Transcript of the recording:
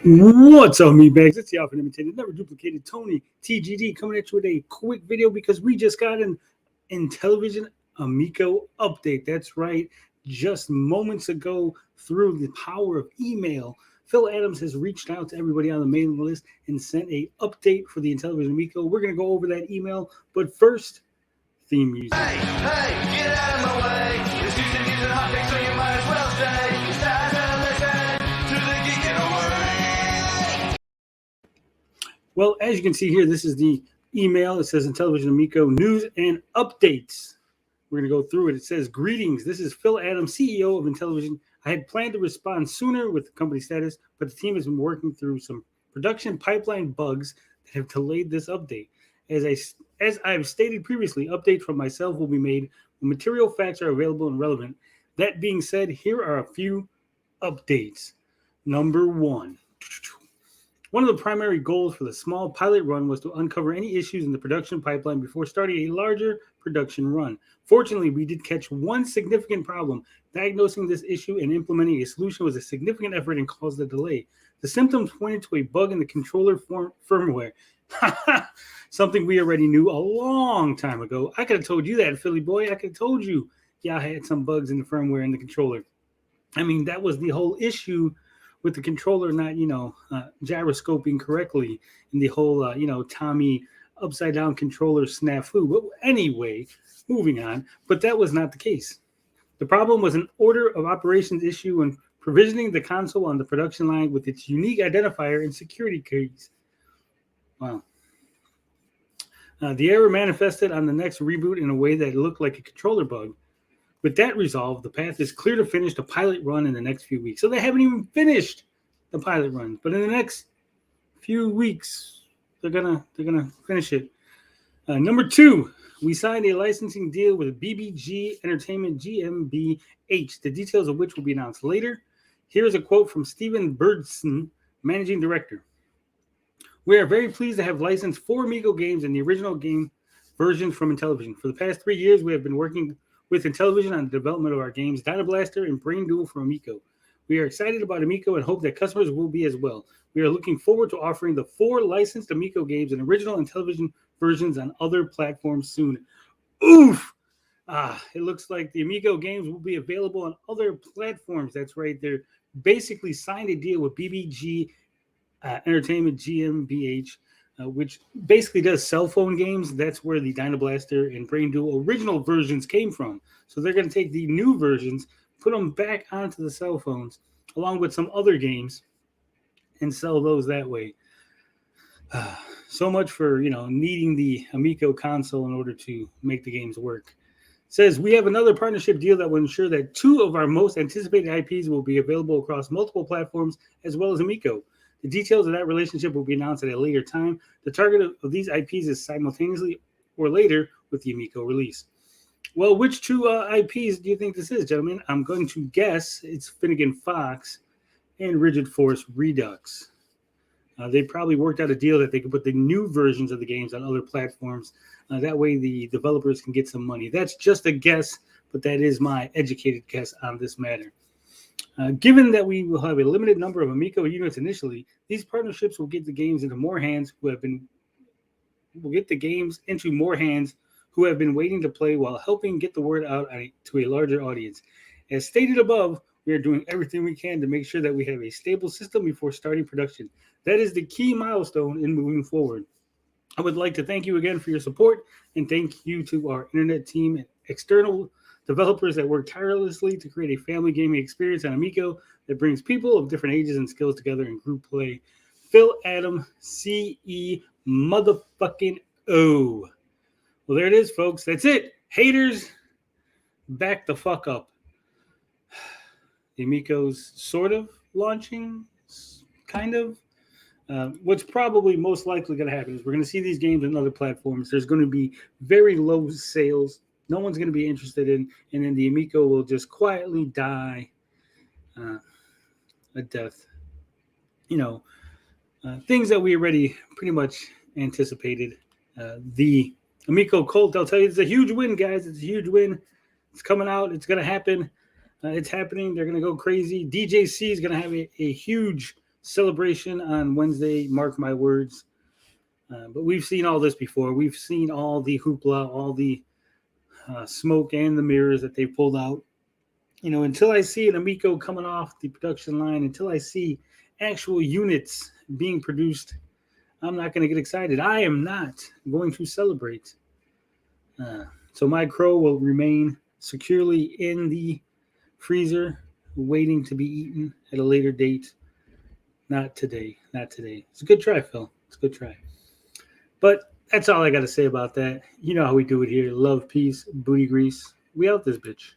What's up, meatbags? It's the often imitated, never duplicated Tony TGD coming at you with a quick video because we just got an Intellivision Amico update. That's right, just moments ago through the power of email, Phil Adams has reached out to everybody on the mailing list and sent a update for the Intellivision Amico. We're going to go over that email, but first, theme music. Hey, get out of my way. It's Tuesday news and hot takes, so you might as well stay. It's time to listen to the Geek Away. Well, as you can see here, this is the email. It says Intellivision Amico news and updates. We're going to go through it. It says, greetings. This is Phil Adams, CEO of Intellivision. I had planned to respond sooner with the company status, but the team has been working through some production pipeline bugs that have delayed this update. As I've stated previously, updates from myself will be made when material facts are available and relevant. That being said, here are a few updates. Number one of the primary goals for the small pilot run was to uncover any issues in the production pipeline before starting a larger production run. Fortunately, we did catch one significant problem. Diagnosing this issue and implementing a solution was a significant effort and caused a delay. The symptoms pointed to a bug in the controller firmware. Something we already knew a long time ago. I could have told you that, Philly boy. I could have told you, yeah, I had some bugs in the firmware in the controller. I mean, that was the whole issue with the controller not, gyroscoping correctly, and the whole, Tommy upside down controller snafu. But anyway, moving on. But that was not the case. The problem was an order of operations issue when provisioning the console on the production line with its unique identifier and security keys. Wow. The error manifested on the next reboot in a way that looked like a controller bug. With that resolved, the path is clear to finish the pilot run in the next few weeks. So they haven't even finished the pilot run, but in the next few weeks, they're gonna finish it. Number two, we signed a licensing deal with BBG Entertainment GmbH, the details of which will be announced later. Here's a quote from Steven Birdson, Managing Director. We are very pleased to have licensed 4 Amico games and the original game versions from Intellivision. For the past 3 years, we have been working with Intellivision on the development of our games, Dino Blaster and Brain Duel for Amico. We are excited about Amico and hope that customers will be as well. We are looking forward to offering the 4 licensed Amico games and original Intellivision versions on other platforms soon. Oof! It looks like the Amico games will be available on other platforms. That's right. They're basically signed a deal with BBG Entertainment GmbH, which basically does cell phone games. That's where the Dino Blaster and Brain Duel original versions came from. So they're going to take the new versions, put them back onto the cell phones, along with some other games, and sell those that way. So much for, needing the Amico console in order to make the games work. It says, we have another partnership deal that will ensure that 2 of our most anticipated IPs will be available across multiple platforms, as well as Amico. The details of that relationship will be announced at a later time. The target of these IPs is simultaneously or later with the Amico release. Well, which 2 IPs do you think this is, gentlemen? I'm going to guess it's Finnegan Fox and Rigid Force Redux. They probably worked out a deal that they could put the new versions of the games on other platforms. That way the developers can get some money. That's just a guess, but that is my educated guess on this matter. Given that we will have a limited number of Amico units initially, these partnerships will get the games into more hands who have been waiting to play while helping get the word out to a larger audience. As stated above, we are doing everything we can to make sure that we have a stable system before starting production. That is the key milestone in moving forward. I would like to thank you again for your support, and thank you to our internet team and external developers that work tirelessly to create a family gaming experience on Amico that brings people of different ages and skills together in group play. Phil Adam, CE motherfucking O. Well, there it is, folks. That's it. Haters, back the fuck up. The Amico's sort of launching, kind of. What's probably most likely going to happen is we're going to see these games on other platforms. There's going to be very low sales. No one's going to be interested in, and then the Amico will just quietly die a death. Things that we already pretty much anticipated. The Amico cult, I'll tell you, it's a huge win, guys. It's a huge win. It's coming out. It's going to happen. It's happening. They're going to go crazy. DJC is going to have a huge celebration on Wednesday. Mark my words. But we've seen all this before. We've seen all the hoopla, all the smoke and the mirrors that they pulled out. Until I see an Amico coming off the production line, until I see actual units being produced, I'm not going to get excited. I am not going to celebrate. So my crow will remain securely in the freezer, waiting to be eaten at a later date. Not today. Not today. It's a good try, Phil. It's a good try. But that's all I got to say about that. You know how we do it here. Love, peace, booty grease. We out this bitch.